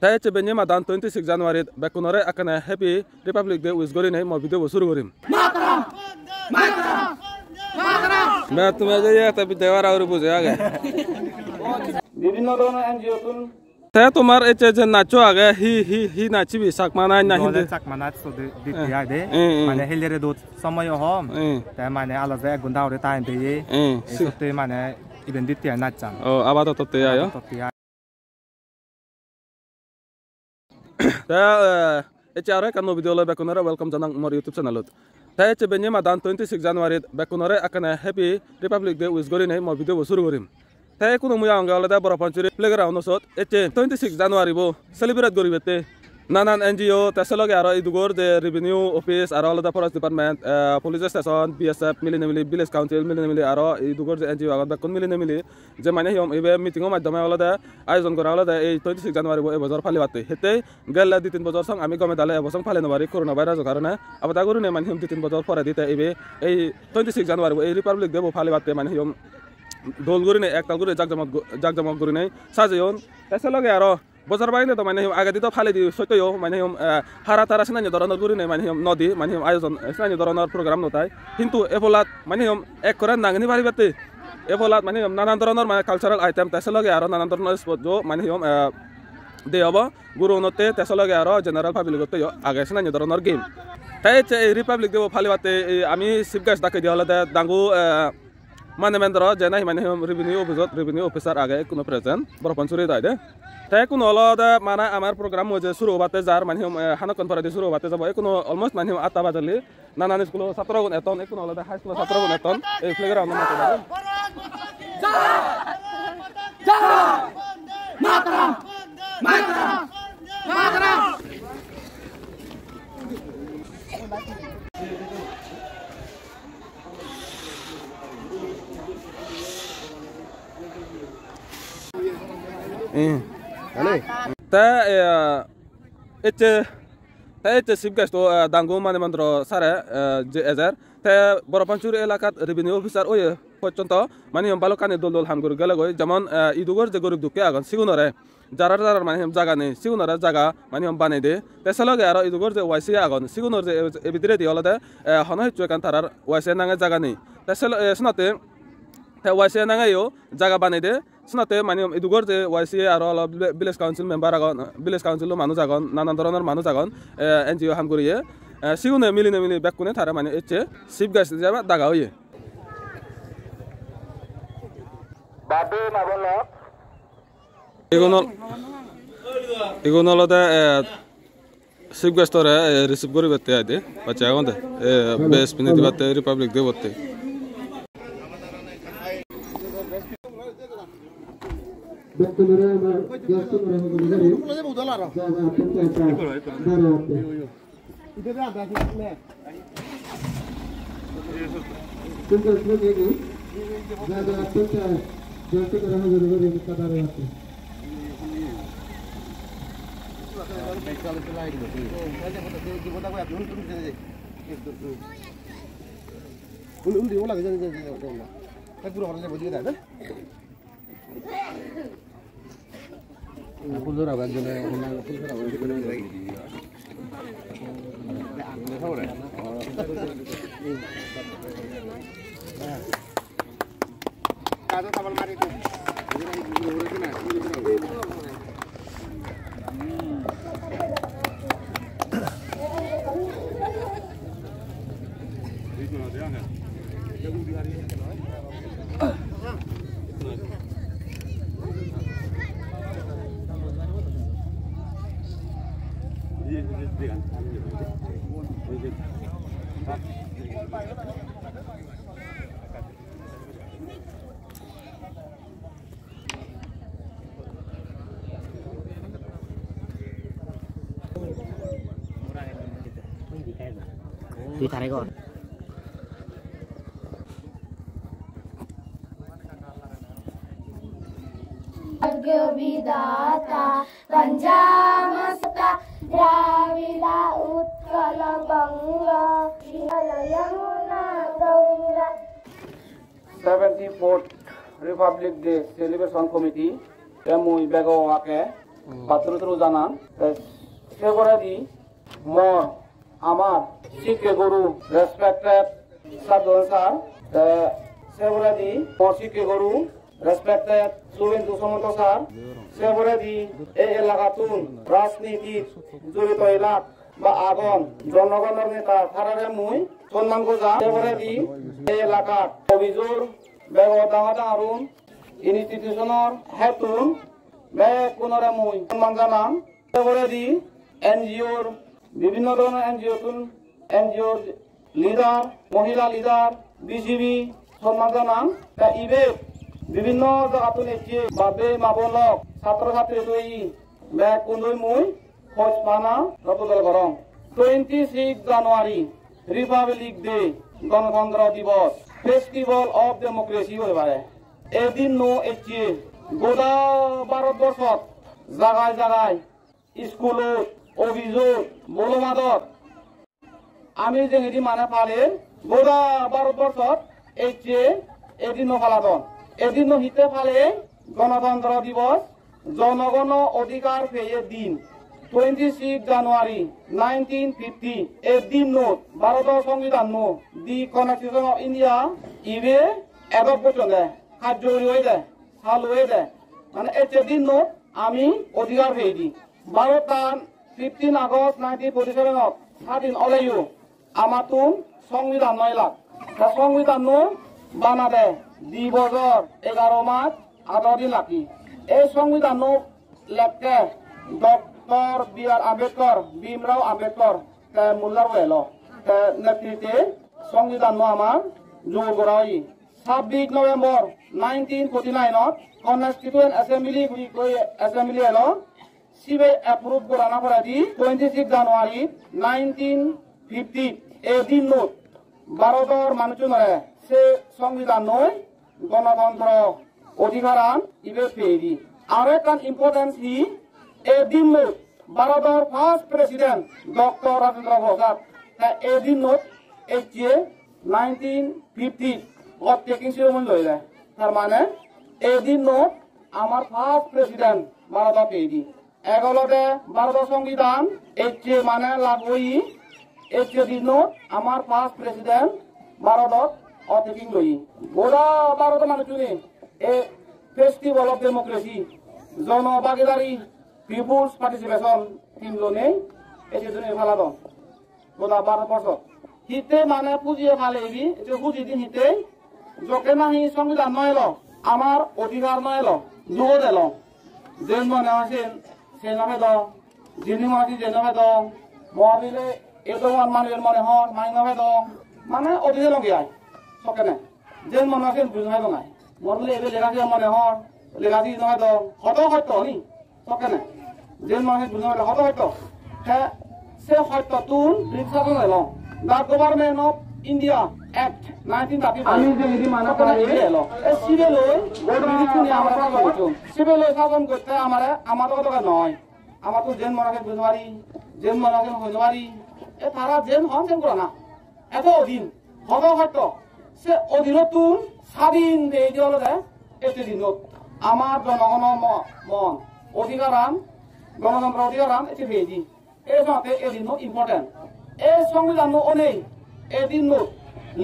তাই চেবেনি মাদান 26 জানুয়ারি বেকুনরে আকানে হ্যাপি রিপাবলিক ডে উইশ করি নাই মই ভিডিও শুরু করিম मैं तुम्हें जाइए तभी देवर और बुझे आगे বিভিন্ন ধরনের এনজিও তুন তে তোমার এই যে নাচো আগে হি নাচিবি সাকমানা না হিন্দে সাকমানা তো দিতে আইদে মানে হেলেরে দত সময় হম তে মানে আলাদা এক ঘন্টা ওরে টাইম দেই এসতে মানে ইভেন্ট দিতে নাচান ও আপাতত তে আয়ো তে এচারে কানো ভিডিও লয় বেকুনরে ওয়েলকাম জানাং মোর ইউটিউব চ্যানেলত তাই চেবেনি মাদান 26 জানুয়ারি বেকুনরে আকানে হ্যাপি রিপাবলিক ডে উইশ করি নাই মই ভিডিও শুরু করিম তাই কোনো মুয়া অঙ্গে আলাদা বরফাঞ্চুরি প্লেগ্রাউন্ডত এতে 26 জানুয়ারি বো সেলিব্রেট করিবেতে নানান এনজিও তেসলগে আর ইদুগর যে রেভিনিউ অফিস আর আলাদা forest department police station BSF মিলিনে মিলি ভিলেজ কাউন্সিল মিলিনে মিলি আর ইদুগর যে এনজিও আগত বেকুন মিলিনে মিলি যে মানে হিম এবে মিটিংৰ মাধ্যমে আলাদা আয়োজন করা আলাদা এই 26 জানুয়ারি বো এবছর ফালি বাতে হেতে গেলা 2-3 বছর সং আমি গমে দালে এবছর ফালি নবারি করোনা ভাইৰাসৰ কারণে আবাদা গরু নে মানে হিম 2-3 বছর পরে দিতে এবে এই 26 জানুয়ারি এই রিপাবলিক ডে বো ফালি বাতে মানে হিম দোল গরি নাই একতাল গরি জাকজমক গরি নাই সাজেয়ন তেসলগে আর বজার বাইনে তো মানে আগে দিতো ফালি দি সত্যও মানে হারা তারা সিনানি ধরনের গরি নাই মানে নদী মানে আয়োজন সিনানি ধরনের প্রোগ্রাম নতাই কিন্তু এফলাত মানে এক করে নাগনি পারিবাতে এফলাত মানে নানান ধরনের মানে কালচারাল আইটেম তেসলগে আর নানান ধরনের স্পোর্ট মানে দে হব গুরু উন্নতে তেসলগে আর জেনারেল পাবলিকতে আগে সিনানি ধরনের গেম তাই এই রিপাবলিক ডে ফালি বাতে আমি চিফ গেস্ট ডাকে দিয়া হলে ডাঙ্গু মানে মেন্দ্র যে নাই মানে রেভিনিউ অফিসার আগে কোনো প্রেজেন্ট বরফাঞ্চুরি দায় দে তাই কোনো আলাদা মানে আমার প্রোগ্রাম যে শুরু হবাতে যার মানে হানা কনফারেন্স শুরু হবাতে যাব কোনো অলমোস্ট মানে 8টা বাজলি নানান স্কুল ছাত্রগণ এতন কোনো আলাদা হাই স্কুল ছাত্রগণ এতন এই প্লেগ্রাউন্ড মাতে দাও মাতরম মাতরম মাতরম চিফ গেস্ট ডাঙ্গু মানে মন্ত্র সারে যে এজার বরফাঞ্চুর এলাকাত রেভিনিউ অফিসার ওই পর্যন্ত মানে বালকানি দল দল হাম করে গেলে যেমন ইদুগর যে গরিব দুঃখে আগুন সিগুনরে যারা মানে জায়গা নেই সিগুনরে জায়গা মানে বানাই দে তেসলগে আর ইদুগর যে ওয়াইসি আগুন সিগুনর যে ভিতরে দিয়ে হলে হনহিচ্ছু এখান তার ওয়াইসি নাঙে জায়গা নেই তেসল শোনাতে ওয়াইসি নাঙাইও জায়গা বানাই দে শোনাতে মানে ইদুগর যে ওয়াইসি আর ভিলেজ কাউন্সিল মেম্বার আগন ভিলেজ কাউন্সিলৰ মানুষ আগন নানান ধরনের মানুষ আগন এনজিও হাম করিয়ে সিগুনে মিলিনে মিলি বেকুনে তারা মানে এসে চিফ গেস্ট যাবে দাগা হইয়ে এগুলো চিফ গেস্টরে রিসিভ করি বেতে আইতে বাচ্চা এখন বেশ পিনে দিবাতে রিপাবলিক ডে বলতে Di tarik kok. Vidaata Panjamasta Dravida Utkala Bangla Yamuna Ganga 74th Republic Day Celebration Committee Emui Bego Ake পাত্রতরু জানান সেবরাদি মর আমার শিক্ষে গুরু রেসপেক্টেড সাধন স্যার সেবরাদি মর শিক্ষে গুরু রেসপেক্টেড শুভেন্দু সমন্ত স্যার সেবরাদি এই এলাকাতুন রাজনীতি জড়িত এলাক বা আগন জনগণের নেতা থারারে মুই সম্মান গোজা সেবরাদি এই এলাকার অভিযোগ ব্যবহার আরুন ইনস্টিটিউশনের হেতুন পুনরে মুই সম্মান জানাম সেবরাদি এনজিওর বিভিন্ন ধরনের এনজিওর লিডার মহিলা লিডার বিসিবি সম্মান জানাম ইবে বিভিন্ন জায়গাতুন এসে বাবে মাবলক ছাত্র ছাত্রী তৈ কুন্দই মুই খোঁজ পানা রতদল গরম 26 জানুয়ারি রিপাবলিক ডে গণতন্ত্র দিবস ফেস্টিভ্যাল অফ ডেমোক্রেসি হয়ে পারে এদিন নো এসে গোটা ভারতবর্ষত জাগায় জাগায় স্কুলত অভিযোগ বলমাদত আমি যেহেতু মানে পালে গোটা ভারতবর্ষত এসে এদিন ফালাদন এদিন হিতে ফালে গণতন্ত্র দিবস জনগণ অধিকার পেয়ে দিন 26 জানুয়ারি 1950 এ দিন নোট ভারতের সংবিধান নো the constitution of India eBay adopt করতে দেয় কার্যকরী হয়ে দেয় চালু হয়ে দেয় মানে এতে দিন নোট আমি অধিকার পেয়ে দিই ভারত 15 আগস্ট 1947 স্বাধীন অলাইও আমার তুন সংবিধান 9 লাখ সংবিধান নো বানা দেয় 2 বছর 11 মাস 18 দিন লাগি এই সংবিধান নো লেখকে ডক্টর বি.আর. আম্বেদকর ভীমরাও আম্বেদকর মোল্লার হলো নেতৃত্বে সংবিধান নো আমার জোর করা হয় 26 নভেম্বর 1949 কনস্টিটিউয়েন্ট অ্যাসেম্বলি হলো সিবে অ্যাপ্রুভ করা না পড়া দি 26 জানুয়ারি 1950 এই দিন নোট ভারতের মানুষজনে সে সংবিধান নয় গণতন্ত্র অধিকার ইবে পেয়ে দি আর একটা ইম্পর্টেন্ট হি এই দিন নোট ভারতের first president doctor Rajendra Prasad এই দিন নোট এই 1950 অফ টেকিং সেরেমনি লই যায় তার মানে এই দিন নোট আমার ফার্স্ট প্রেসিডেন্ট ভারতের পেয়ে দি এগুলোতে ভারতের সংবিধান এই মানে লাগবই এই দিন নোট আমার ফার্স্ট প্রেসিডেন্ট ভারতত অটেকিং লই গোটা ভারতের মানুষজনে এই ফেস্টিভ্যাল অফ ডেমোক্রেসি জনভাগিদারি পিপুলস পার্টিসিপেশন টিম লোনে এই জন্য ভালো দন গোটা ভারতবর্ষ হিতে মানে পুজিয়ে ভালো এবি এটা পুজি দিন হিতে যকে নাহি সংবিধান নয় এলো আমার অধিকার নয় এলো যুগ এলো যে মনে আছেন সে নামে দ যিনি মনে আছেন যে নামে দ মহাবিলে এত মানুষের মনে হন মাই নামে দ মানে অধিকার লঙ্গিয়ায় সকে না যে মনে আছেন বুঝাই দনাই মরলে এবে লেখাছি মনে হন লেখাছি নয় দ হত হয়তো নি সকে না যে মনে বুঝাই হত হয়তো হ্যাঁ সে হয়তো তুন রিক্সা এলো the government of India act 1935 আমি যে যদি মানা করা এলো এই সিভিলই বিধিনি আমরা বলছো সিভিলই শাসন করতে আমার কথা নয় আমার তো জেন মনাকে বুঝবারি জেন মনাকে বুঝবারি এ তারা জেন হন জেন করা না এত অধীন হত হয়তো সে অধীনতুন স্বাধীন এই যে হলো এতে দিনত আমার জনগণ মন অধিকারান গণতন্ত্র অধিকারান এতে পেয়ে দিই এই সাথে এদিন ইম্পর্টেন্ট এই সংবিধান অনেক এদিন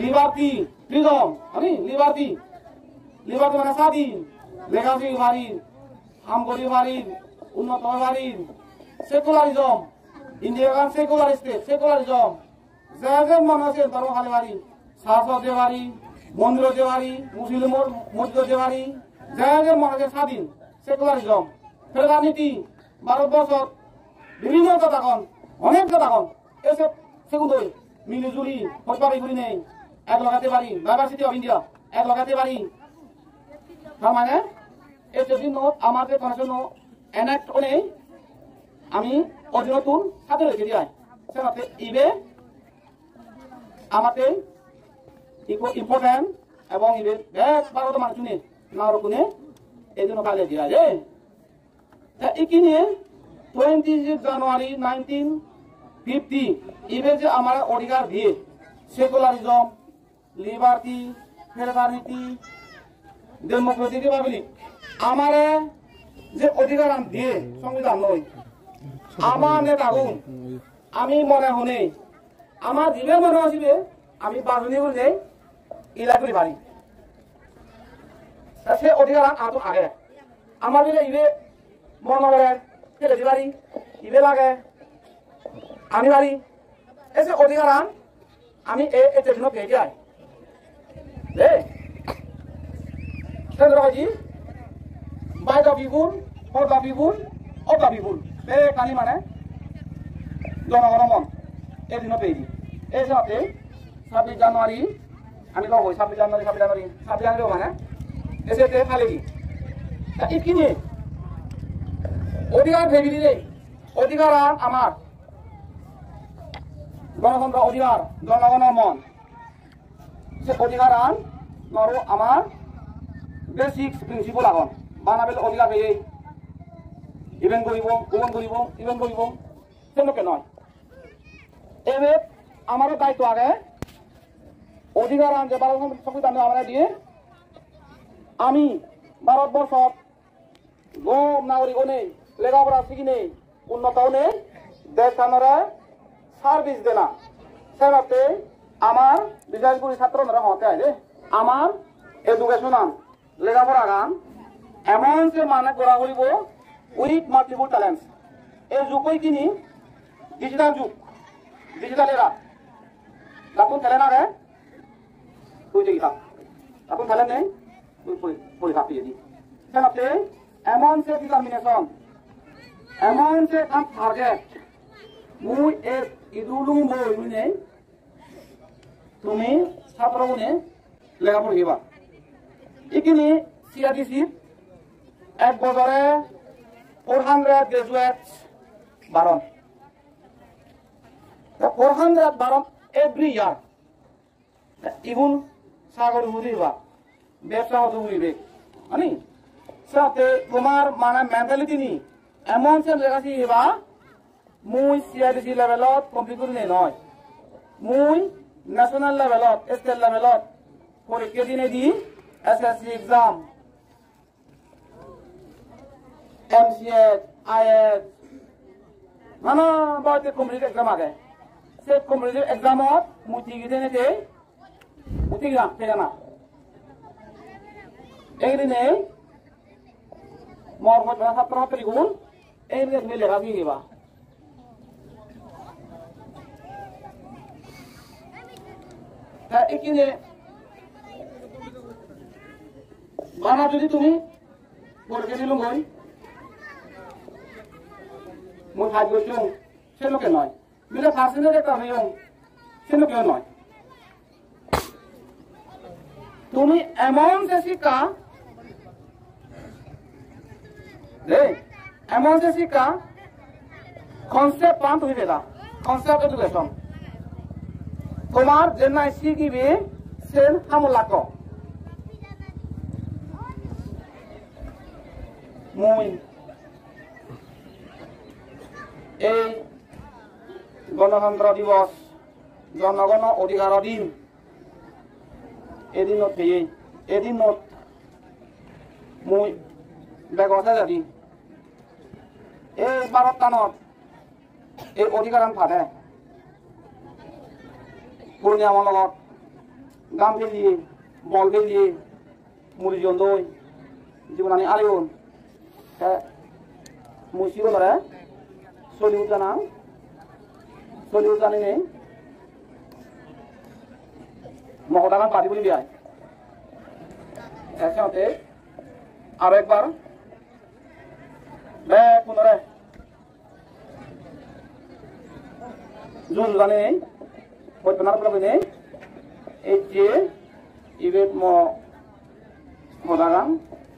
লিবার্টি ফ্রিডম আমি লিবার্টি মানে স্বাধীন লেখাপি পারি হাম করি পারি উন্নত পারি সেকুলারিজম ইন্ডিয়ার সেকুলার স্টেট সেকুলারিজম যে যে মন আছে তার খালি পারি শাসক যে পারি মন্দির যে পারি মুসলিমর মসজিদ যে পারি যে যে মন আছে স্বাধীন সেকুলারিজম ফেডারেল নীতি ভারতবর্ষ বিভিন্ন জাতাগণ অনেক জাতাগণ এসব সেগুলোই মিলিজুলি হজবাবি ঘুরি নেই এক লাগাতে পারি ডাইভার্সিটি অফ ইন্ডিয়া এক লাগাতে পারি তার মানে এই যদি নোট আমার যে কনস্টিটিউশন এনাক্ট অনে আমি অধীনতুন সাথে রেখে দিই সেটাতে ইবে আমাতে ইম্পর্টেন্ট এবং ইবে বেশ ভারত মানুষনে না রকুনে এই জন্য কালে দিয়া যায় এইখিনি 26 জানুয়ারি 1950 ইবে যে আমার অধিকার দিয়ে সেকুলারিজম লিবার্টি ফেডারেলিটি ডেমোক্রেটিক রিপাবলিক আমারে যে অধিকার দিয়ে সংবিধান নয় আমার নেতাগুন আমি মনে হনে আমার জিবে মনে আসবে আমি বাজনী বলে ইলাকুরি বাড়ি সে অধিকার আজ আগে আমার দিলে ইবে মনে করে ফেলে বাড়ি ইবে লাগে আমি বাড়ি এসে অধিকার আমি এতে জন্য পেয়ে যাই G by the people, for the people, of the people. কালি মানে জনগণ এদিন পেয়েছি এই সাথে 26 জানুয়ারি আমি তো 26 জানুয়ারি মানে এসে খালি ইকিনি অধিকার ভেবি দিলে অধিকার আমার গণতন্ত্র অধিকার জনগণের মন সে অধিকার নর আমার বেসিক প্রিন্সিপল এখন বানাবেল অধিকার পেয়ে ইভেন্ট করিব সেমকে নয় এবে আমারও দায়িত্ব আগে অধিকার যে ভারত সংবিধান আমরা দিয়ে আমি ভারতবর্ষ গম নাগরিক নেই লেখাপড়া শিখি নেই উন্নতও নেই দেশ সামনে সার্ভিস দেনা সেভাবে আমার বিশালপুরি ছাত্ররা হতে আছে আমার এডুকেশন লেখাপড়া গান এমন যে মানে করা করিব উইথ মাল্টিপল ট্যালেন্টস এই যুগই কিনি ডিজিটাল যুগ ডিজিটাল এরা তখন খেলে না রে তুই যে কিতাব তখন খেলে নেই তুই পরীক্ষা পেয়ে দি সেনাতে এমন যে ডিটারমিনেশন এমন যে কাম টার্গেট মুই এর ইদুলুম বই নেই তুমি ছাত্রগুনে লেখাপড়া শিবা ইকিনি সিআরটিসি এক বছরে 400 গ্রাজুয়েট বারণ 400 বারণ এভরি ইয়ার ইগুন সাগর হুরিবা ব্যবসা হতো হুরিবে আনি সাথে তোমার মানে মেন্টালিটি নি এমন সে লেখাছি হিবা মুই সিআরটিসি লেভেলত কমপ্লিট করি নয় মুই ন্যাশনাল লেভেলত স্টেট লেভেলত পরীক্ষা দিনে দি SSC exam MCS, IS, mana bawa competitive exam aja. Se competitive exam और मुझे किधर ने थे, मुझे क्या ना. एक दिन ने मौर को बड़ा सा प्रॉपर रिगुल, एक दिन में लगा भी गया. एक दिन ने बाना जो दी तुम्ही बोल के दिलूं कोई মই ভাগ গৈছো সেলোকে নয় বিলে পার্সেন্টেজ একটা হইও সেলোকে নয় তুমি এমন যে শিক্ষা কনসেপ্ট পান তুমি পেলা কনসেপ্ট এডুকেশন তোমার যে নাই শিখিবি সেন হামলাক মই এই গণতন্ত্র দিবস জনগণ অধিকার দিন এদিনত এদিনত মই বেগতে যাবি এই ভারতখনত এই অধিকাৰ ফাটে পূৰ্ণিয়ামৰ লগত গাম খেলি বল খেলি মুড়ি জন দই জীবন আনি আলিউন মুসিবলরে সলিউজানি নেই মহদাগান পাতি বলি বিয়ায় একসাথে আরো একবার পুনরে জুন জানি নেই বৈপনার প্রবি নেই এই যে ইবেট মহদাগান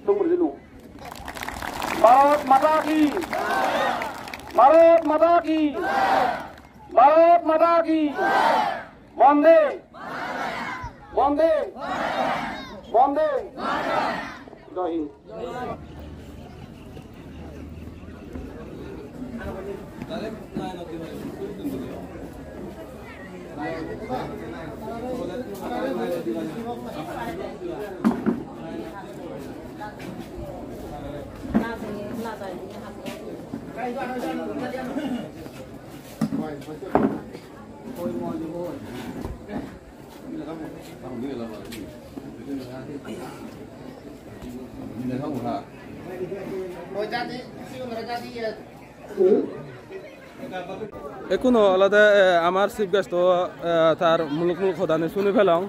দুপুর দিলু ভারত মাতা কি ভারত মাতা কি ভারত মাতা কি বন্দে বন্দে বন্দে জয় হিন্দ না এখনো আলাদা আমার চিফ গেস্ট তার মুলুক মুলুক সদানে শুনি ফেলাম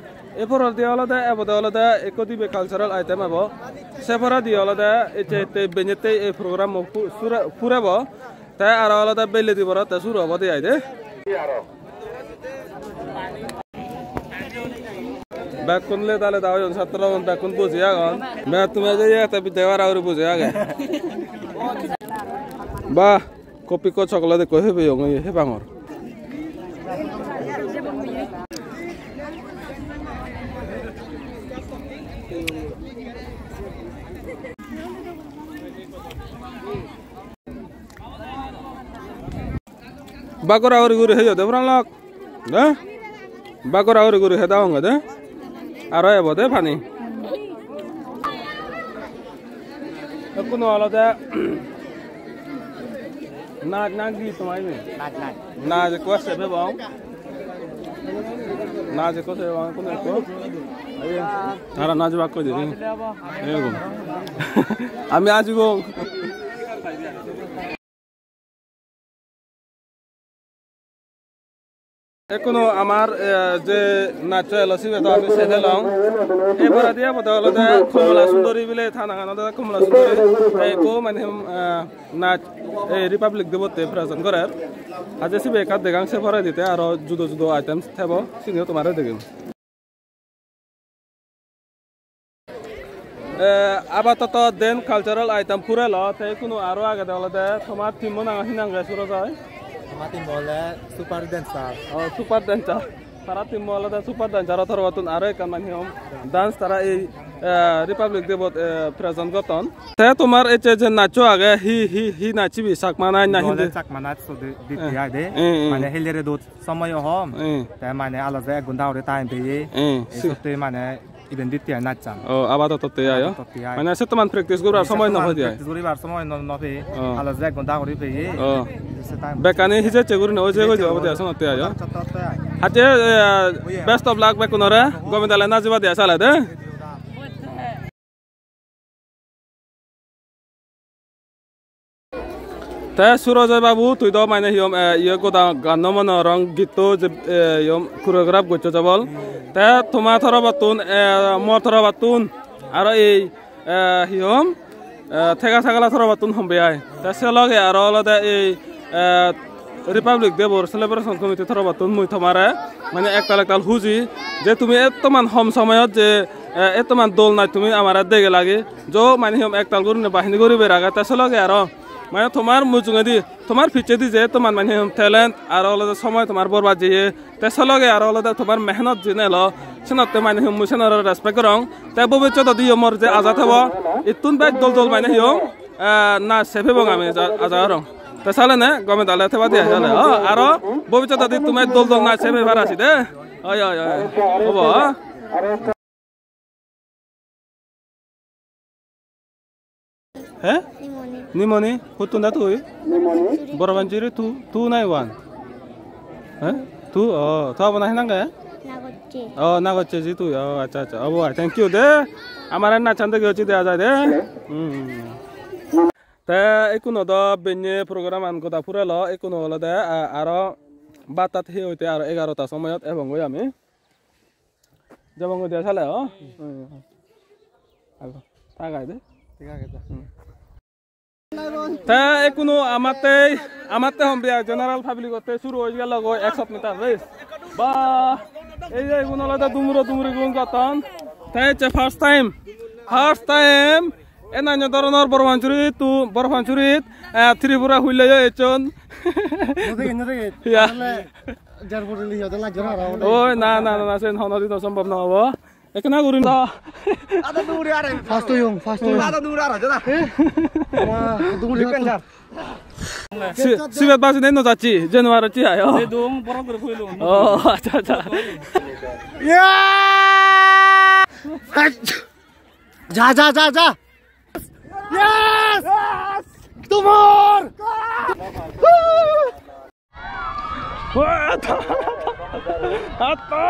এরপর দিয়ে আলাদা এবারে আলাদা একো দিবে কালচারাল আইটেম হব সেপরা দিয়ে আলাদা এতে বেনেতে এই প্রোগ্রাম ফুরাব তাই আর আলাদা বেলে দিব তা শুরু হব দিয়ে আইদে ব্যাক করলে তাহলে দাও ছাত্র ব্যাক কোন বুঝে আগন ব্যাক তুমি যে এটা বিদেওয়ার আর বুঝে আগে বাহ কপি কো চকলেট কই হেবে হে বাঙর বাকরা আর গুরি হে দে ব্রান লক না বাকরা আর গুরি হে দাও দে আর এব দে পানি কোনো আলাদা নাচ নাচ দি তোমায় মে নাচ কো সেবে বাও নাচ কো সেবে বাও কোন কো আরে নাচ বাক কো দি এরকম আমি আসব এখনো আমার যে নাচ এলসি বেদা আমি সেদেলাম এবারে দিয়া বদল দে কমলা সুন্দরী বিলে থানা গানা দে কমলা সুন্দরী এই কো মানে নাচ এই রিপাবলিক দেবতে প্রেজেন্ট করে আজ এসে বেকার দেগাং সে ভরা দিতে আর জুদো জুদো আইটেমস থাকবো সিনিও তোমারে দেখিম আপাতত দেন কালচারাল আইটেম ফুরাল তাই কোনো আরো আগে দেওয়া দে তোমার টিম নাঙা হিনাঙ্গে সুরো যায় Matin bola super dancer. Oh, super dancer. Tara tim bola da super dancer athar watun are kan manhiom dance tara ei republic debot present goton. Te tomar eche je nacho age hi nachibi sakmana na hindi. Sakmana so dit ya de. Mane helere dot samoy hom. Te mane alaza gunda ore time pe ye. Sote mane even dit ya nacham. Oh, abado totte ya yo. Mane se toman practice goribar samoy na hoy dia. Practice goribar samoy no pe alaza gunda ore pe ye. Oh. Bekane hije cheguri no je go jo abade asan otte ayo. Haje best of luck bekunore gomendala na jiba dia sala de. Ta Surojoy babu tuই do মানে হিয়ম ইয়ে গোদা গান মন রং গীত যে ইয়ম choreograph গচ্ছ জবল তা তোমা থর বাতুন মর থর বাতুন আর এই হিয়ম থেগা ছাগলা থর বাতুন হমবে আই তা সেলগে আর অলদা এই রিপাবলিক ডে বর সেলিব্রেশন কমিটি থর বাতুন মুই তোমারে মানে একতাল একতাল হুজি যে তুমি এতমান হম সময়ত যে এতমান দোল নাই তুমি আমার দেগে লাগে যো মানে হিয়ম একতাল গরুনে বাহিনী গরিবে রাগা তা সেলগে আর মানে তোমার মুজুঙেদি তোমার ফিচেদি যে তোমার মানে ট্যালেন্ট আর আলাদা সময় তোমার বরবাদ যে তেসলগে আর আলাদা তোমার মেহনত জেনেল সেনতে মানে মুসেনর রেসপেক্ট করং তে ভবিষ্যৎ দি মর যে আজাদ হব ইতুন বাইক দল দল মানে হিও না সেফে বং আমি আজাদ রং তেসালে নে গমে দালে থেবা দিয়া জালে আর ভবিষ্যৎ দি তুমি দল দল না সেফে ভারাছি দে ওই ওই ওই হবো হ্যাঁ Nimoni, hutu na tu? Borobanjiri tu na iwan. Eh? Tu, oh, tu apa nahi nangga ya? Nagoche. Oh, nagoche jitu ya. Oh, acha. Oh, thank you deh. Amaran na chande gyochi de aja deh. Ta ekuno do benye program an kota pura lo ekuno lo deh aro batat he hoite aro 11 ta somoyot ebong goi ami. Jabong goi dia sale oh. Alo. Tagai deh. তা একুনো আমাতে হমবিয়া general পাবলিকতে শুরু হয়ে গেল গো 100 metre race বা এই যে একুনো লাদা দুমুরি গুন গতন তাই যে ফার্স্ট টাইম এনান্য ধরনের বরফাঞ্চুরিত ত্রিপুরা হইলে এচন ওই না সেন হনদি তো সম্ভব না হবো একনা গুরিন দা আদা দুরি আরে ফাস্ট ইয়ং আদা দুরি আরে জানা দুরি কেনজার সিবেত বাসি নেন না যাচ্ছি জানুয়ারি চি আয় এ দুম বড় করে কইলো ও আচ্ছা ইয়া যা ইয়েস তোমার আত্মা